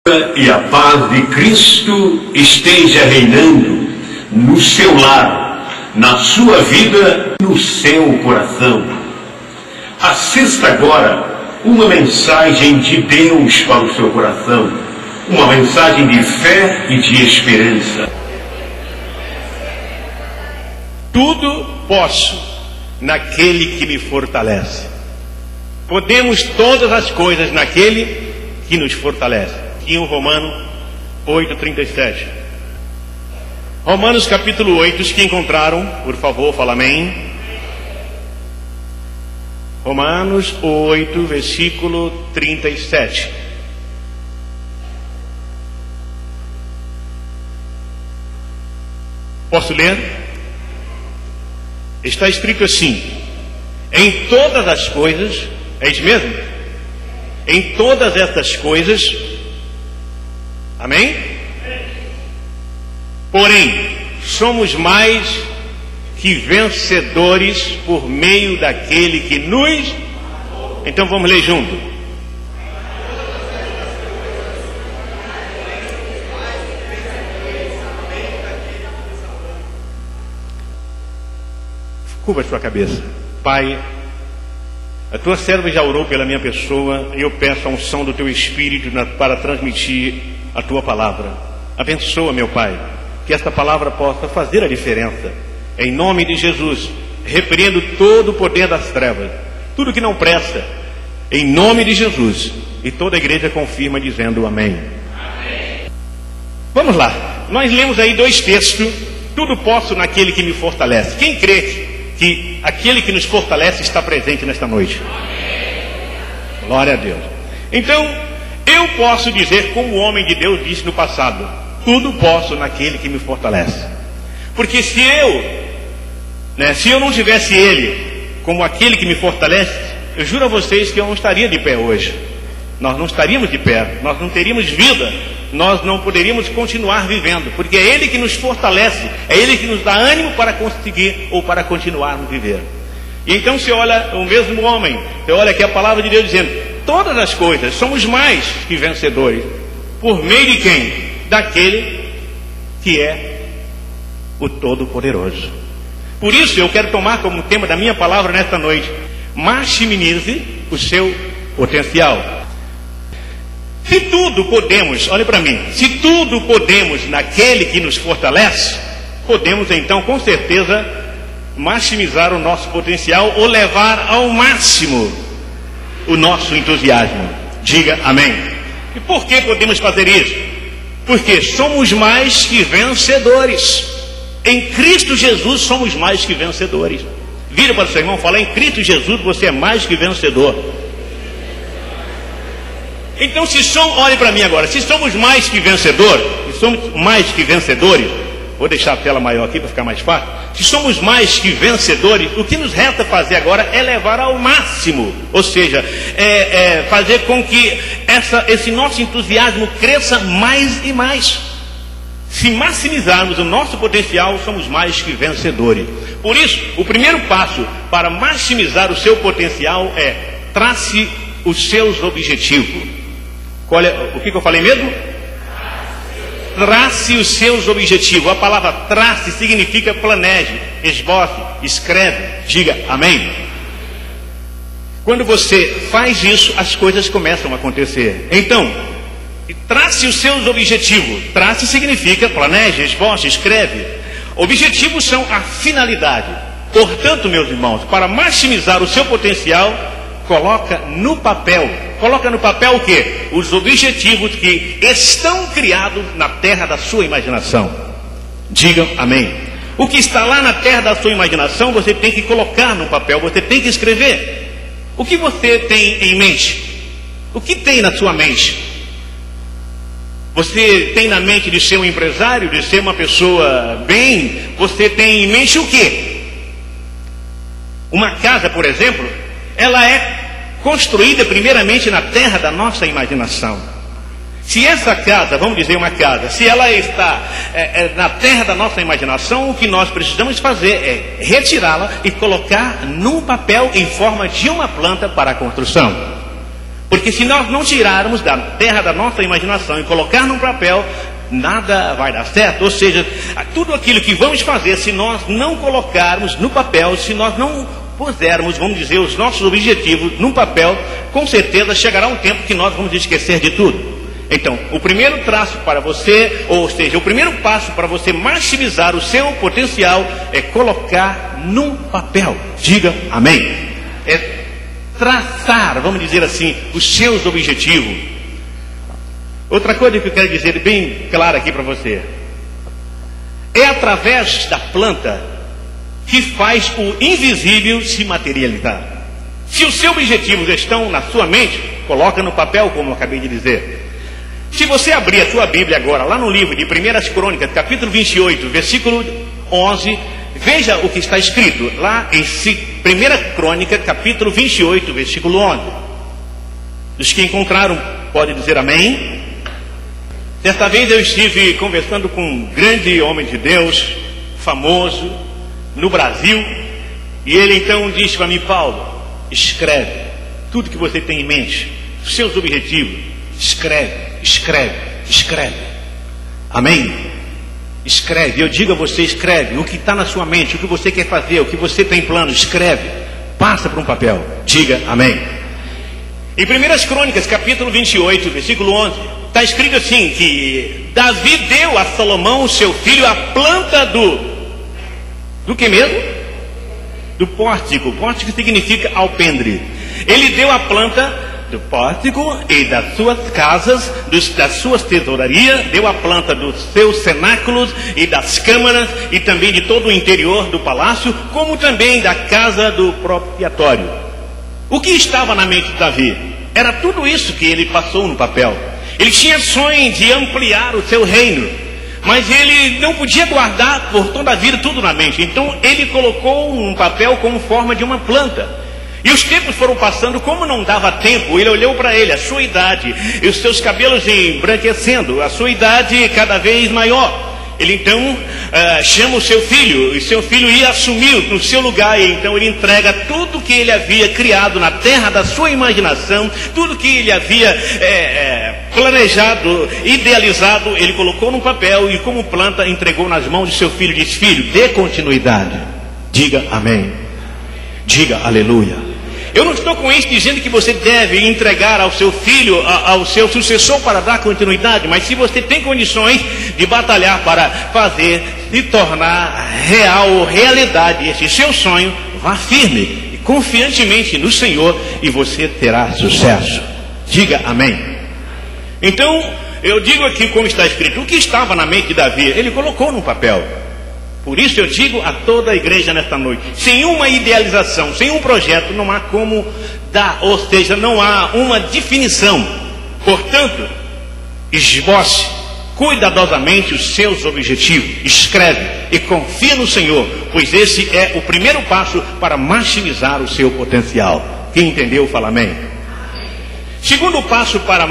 E a paz de Cristo esteja reinando no seu lar, na sua vida, no seu coração. Assista agora uma mensagem de Deus para o seu coração, uma mensagem de fé e de esperança. Tudo posso naquele que me fortalece. Podemos todas as coisas naquele que nos fortalece. Aqui em Romanos 8:37. Romanos capítulo 8, os que encontraram, por favor, fala amém. Romanos 8, versículo 37. Posso ler? Está escrito assim: em todas as coisas, é isso mesmo? Em todas estas coisas, amém? Porém, somos mais que vencedores por meio daquele que nos... Então vamos ler junto. Curva a sua cabeça. Pai, a tua serva já orou pela minha pessoa e eu peço a unção do teu Espírito para transmitir a tua palavra. Abençoa, meu Pai, que esta palavra possa fazer a diferença. Em nome de Jesus, repreendo todo o poder das trevas, tudo que não presta, em nome de Jesus. E toda a igreja confirma dizendo amém. Amém. Vamos lá, nós lemos aí dois textos. Tudo posso naquele que me fortalece. Quem crê que aquele que nos fortalece está presente nesta noite? Amém. Glória a Deus. Então, eu posso dizer, como o homem de Deus disse no passado: tudo posso naquele que me fortalece. Porque se eu não tivesse Ele como aquele que me fortalece, eu juro a vocês que eu não estaria de pé hoje. Nós não estaríamos de pé, nós não teríamos vida, nós não poderíamos continuar vivendo, porque é Ele que nos fortalece, é Ele que nos dá ânimo para conseguir ou para continuarmos viver. E então se olha o mesmo homem, você olha aqui a palavra de Deus dizendo: todas as coisas somos mais que vencedores. Por meio de quem? Daquele que é o Todo-Poderoso. Por isso eu quero tomar como tema da minha palavra nesta noite: maximize o seu potencial. Se tudo podemos, olhe para mim, se tudo podemos naquele que nos fortalece, podemos então com certeza maximizar o nosso potencial ou levar ao máximo o nosso entusiasmo. Diga amém. E por que podemos fazer isso? Porque somos mais que vencedores. Em Cristo Jesus somos mais que vencedores. Vira para o seu irmão e fala: em Cristo Jesus você é mais que vencedor. Então olhe para mim agora, se somos mais que vencedores, vou deixar a tela maior aqui para ficar mais fácil. Se somos mais que vencedores, o que nos resta fazer agora é levar ao máximo, ou seja, fazer com que esse nosso entusiasmo cresça mais e mais. Se maximizarmos o nosso potencial, somos mais que vencedores. Por isso, o primeiro passo para maximizar o seu potencial é: trace os seus objetivos. Olha, o que eu falei mesmo? Trace os seus objetivos. A palavra trace significa planeje, esboce, escreve. Diga amém. Quando você faz isso, as coisas começam a acontecer. Então, trace os seus objetivos. Trace significa planeje, esboce, escreve. Objetivos são a finalidade. Portanto, meus irmãos, para maximizar o seu potencial, coloca no papel o quê? Os objetivos que estão criados na terra da sua imaginação. Digam amém. O que está lá na terra da sua imaginação, você tem que colocar no papel, você tem que escrever. O que você tem em mente? O que tem na sua mente? Você tem na mente de ser um empresário, de ser uma pessoa bem? Você tem em mente o quê? Uma casa, por exemplo, ela é construída primeiramente na terra da nossa imaginação. Se essa casa, vamos dizer uma casa, se ela está na terra da nossa imaginação, o que nós precisamos fazer é retirá-la e colocar num papel em forma de uma planta para a construção. Porque se nós não tirarmos da terra da nossa imaginação e colocar num papel, nada vai dar certo. Ou seja, tudo aquilo que vamos fazer, se nós não colocarmos no papel, se nós não pusermos, vamos dizer, os nossos objetivos num papel, com certeza chegará um tempo que nós vamos esquecer de tudo. Então, o primeiro traço para você, ou seja, o primeiro passo para você maximizar o seu potencial é colocar num papel. Diga amém. É traçar, vamos dizer assim, os seus objetivos. Outra coisa que eu quero dizer bem clara aqui para você: é através da planta que faz o invisível se materializar. Se os seus objetivos estão na sua mente, coloca no papel, como eu acabei de dizer. Se você abrir a sua Bíblia agora, lá no livro de 1 Crônicas, capítulo 28, versículo 11, veja o que está escrito lá em 1 Crônica, capítulo 28, versículo 11. Os que encontraram podem dizer amém. Certa vez eu estive conversando com um grande homem de Deus, famoso, no Brasil, e ele então disse para mim: Paulo, escreve tudo que você tem em mente, os seus objetivos, escreve. Amém? Escreve. Eu digo a você, escreve o que está na sua mente, o que você quer fazer, o que você tem plano, escreve, passa para um papel. Diga amém. Em 1 Crônicas, capítulo 28, versículo 11, está escrito assim, que Davi deu a Salomão, seu filho, a planta do que mesmo? Do pórtico. Pórtico significa alpendre. Ele deu a planta do pórtico e das suas casas, das suas tesourarias, deu a planta dos seus cenáculos e das câmaras, e também de todo o interior do palácio, como também da casa do propiciatório. O que estava na mente de Davi? Era tudo isso que ele passou no papel. Ele tinha sonho de ampliar o seu reino, mas ele não podia guardar por toda a vida tudo na mente. Então ele colocou um papel como forma de uma planta. E os tempos foram passando, como não dava tempo, ele olhou para ele, a sua idade, e os seus cabelos embranquecendo, a sua idade cada vez maior. Ele então chama o seu filho, e seu filho ia assumir no seu lugar, e então ele entrega tudo que ele havia criado na terra da sua imaginação, tudo que ele havia planejado, idealizado, ele colocou num papel e como planta entregou nas mãos de seu filho. Disse: filho, dê continuidade. Diga amém. Diga aleluia. Eu não estou com isso dizendo que você deve entregar ao seu filho, ao seu sucessor para dar continuidade, mas se você tem condições de batalhar para fazer se tornar real, realidade esse seu sonho, vá firme e confiantemente no Senhor e você terá sucesso. Diga amém. Então, eu digo aqui como está escrito, o que estava na mente de Davi, ele colocou no papel. Por isso eu digo a toda a igreja nesta noite, sem uma idealização, sem um projeto, não há como dar, ou seja, não há uma definição. Portanto, esboce cuidadosamente os seus objetivos, escreve e confia no Senhor, pois esse é o primeiro passo para maximizar o seu potencial. Quem entendeu, fala amém. Segundo passo para